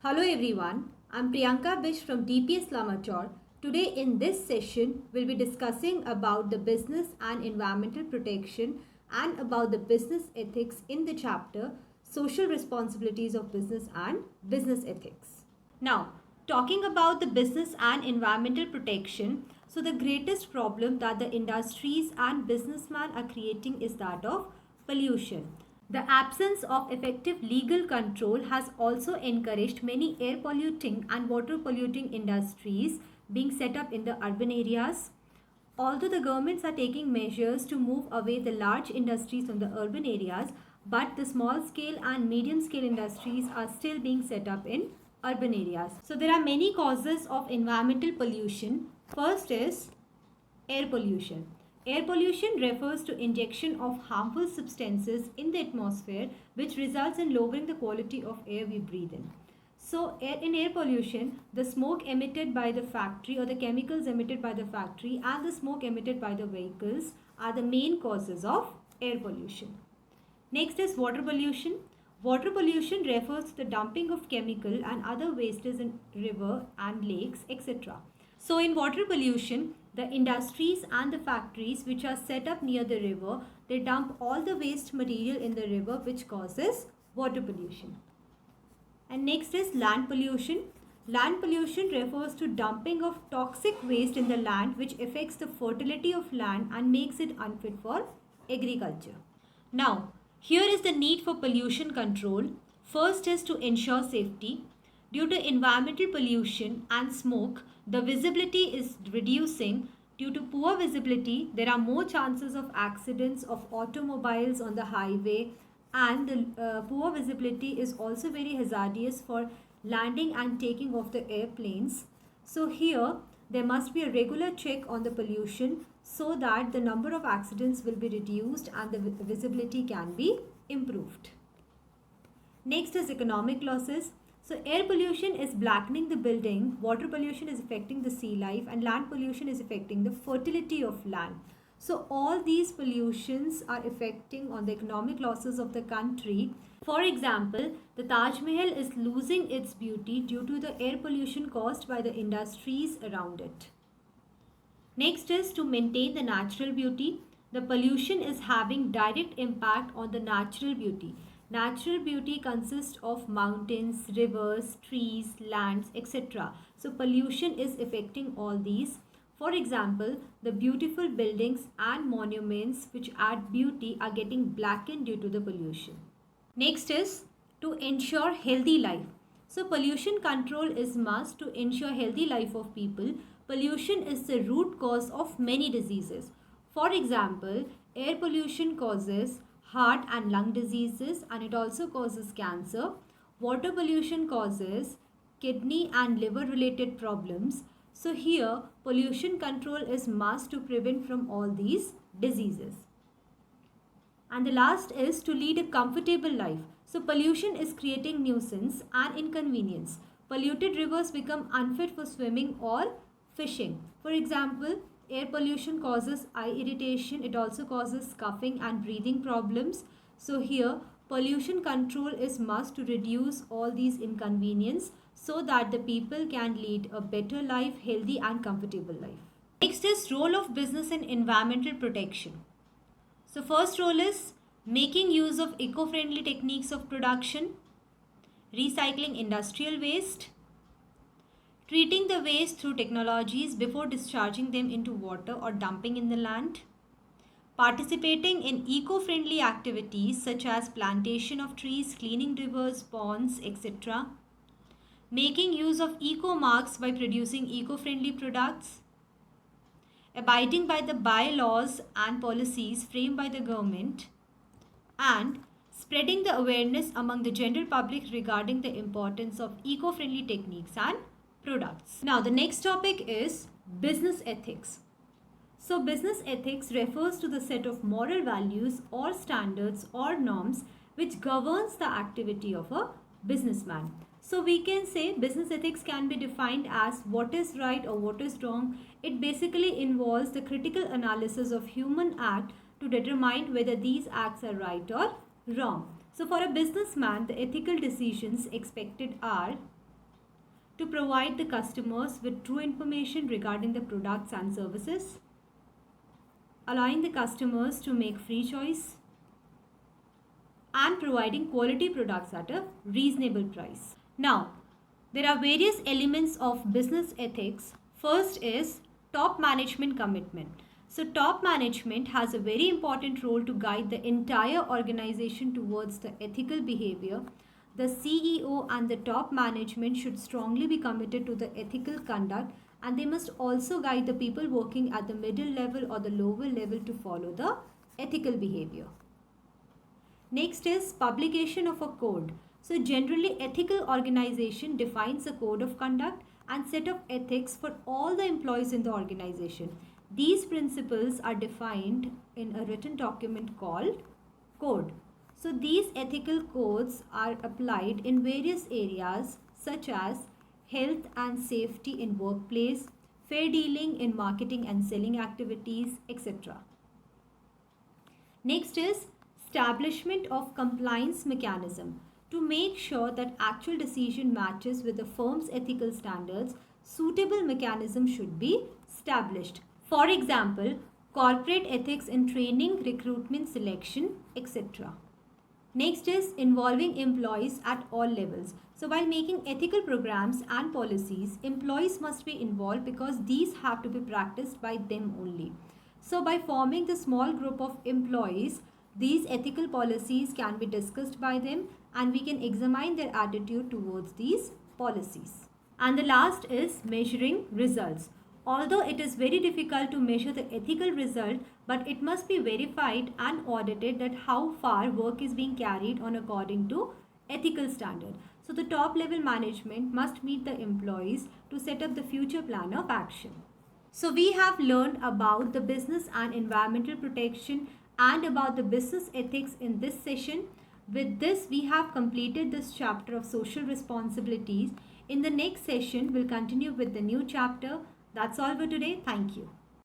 Hello everyone, I'm Priyanka Bish from DPS Lamator. Today in this session, we'll be discussing about the business and environmental protection and about the business ethics in the chapter Social Responsibilities of Business and Business Ethics. Now, talking about the business and environmental protection, so the greatest problem that the industries and businessmen are creating is that of pollution. The absence of effective legal control has also encouraged many air polluting and water polluting industries being set up in the urban areas. Although the governments are taking measures to move away the large industries from the urban areas, but the small scale and medium scale industries are still being set up in urban areas. So there are many causes of environmental pollution. First is air pollution. Air pollution refers to injection of harmful substances in the atmosphere which results in lowering the quality of air we breathe in. So in air pollution, the smoke emitted by the factory or the chemicals emitted by the factory and the smoke emitted by the vehicles are the main causes of air pollution. Next is water pollution. Water pollution refers to the dumping of chemical and other wastes in river and lakes, etc. So in water pollution, the industries and the factories which are set up near the river, they dump all the waste material in the river which causes water pollution. And next is land pollution. Land pollution refers to dumping of toxic waste in the land which affects the fertility of land and makes it unfit for agriculture. Now, here is the need for pollution control. First is to ensure safety. Due to environmental pollution and smoke, the visibility is reducing. Due to poor visibility, there are more chances of accidents of automobiles on the highway, and the poor visibility is also very hazardous for landing and taking off the airplanes. So here there must be a regular check on the pollution so that the number of accidents will be reduced and the visibility can be improved. Next is economic losses. So air pollution is blackening the building, water pollution is affecting the sea life, and land pollution is affecting the fertility of land. So all these pollutions are affecting on the economic losses of the country. For example, the Taj Mahal is losing its beauty due to the air pollution caused by the industries around it. Next is to maintain the natural beauty. The pollution is having direct impact on the natural beauty. Natural beauty consists of mountains, rivers, trees, lands, etc. So pollution is affecting all these. For example, the beautiful buildings and monuments which add beauty are getting blackened due to the pollution. Next is to ensure healthy life. So pollution control is must to ensure healthy life of people. Pollution is the root cause of many diseases. For example, air pollution causes heart and lung diseases, and it also causes cancer. Water pollution causes kidney and liver related problems. So here pollution control is must to prevent from all these diseases. And the last is to lead a comfortable life. So pollution is creating nuisance and inconvenience. Polluted rivers become unfit for swimming or fishing. For example, air pollution causes eye irritation. It also causes coughing and breathing problems. So here pollution control is must to reduce all these inconvenience so that the people can lead a better life, healthy and comfortable life. Next is role of business in environmental protection. So first role is making use of eco-friendly techniques of production, recycling industrial waste, treating the waste through technologies before discharging them into water or dumping in the land, participating in eco-friendly activities such as plantation of trees, cleaning rivers, ponds, etc., making use of eco-marks by producing eco-friendly products, abiding by the bylaws and policies framed by the government, and spreading the awareness among the general public regarding the importance of eco-friendly techniques and products. Now the next topic is business ethics. So business ethics refers to the set of moral values or standards or norms which governs the activity of a businessman. So we can say business ethics can be defined as what is right or what is wrong. It basically involves the critical analysis of human act to determine whether these acts are right or wrong. So for a businessman, the ethical decisions expected are to provide the customers with true information regarding the products and services, allowing the customers to make free choice, and providing quality products at a reasonable price. Now, there are various elements of business ethics. First is top management commitment. So, top management has a very important role to guide the entire organization towards the ethical behavior. The CEO and the top management should strongly be committed to the ethical conduct, and they must also guide the people working at the middle level or the lower level to follow the ethical behavior. Next is publication of a code. So generally, ethical organization defines a code of conduct and set of ethics for all the employees in the organization. These principles are defined in a written document called code. So these ethical codes are applied in various areas such as health and safety in workplace, fair dealing in marketing and selling activities, etc. Next is establishment of compliance mechanism. To make sure that actual decision matches with the firm's ethical standards, suitable mechanism should be established. For example, corporate ethics in training, recruitment, selection, etc. Next is involving employees at all levels. So while making ethical programs and policies, employees must be involved because these have to be practiced by them only. So by forming the small group of employees, these ethical policies can be discussed by them and we can examine their attitude towards these policies. And the last is measuring results. Although it is very difficult to measure the ethical result, but it must be verified and audited that how far work is being carried on according to ethical standard. So the top level management must meet the employees to set up the future plan of action. So we have learned about the business and environmental protection and about the business ethics in this session. With this, we have completed this chapter of social responsibilities. In the next session, we'll continue with the new chapter. That's all for today. Thank you.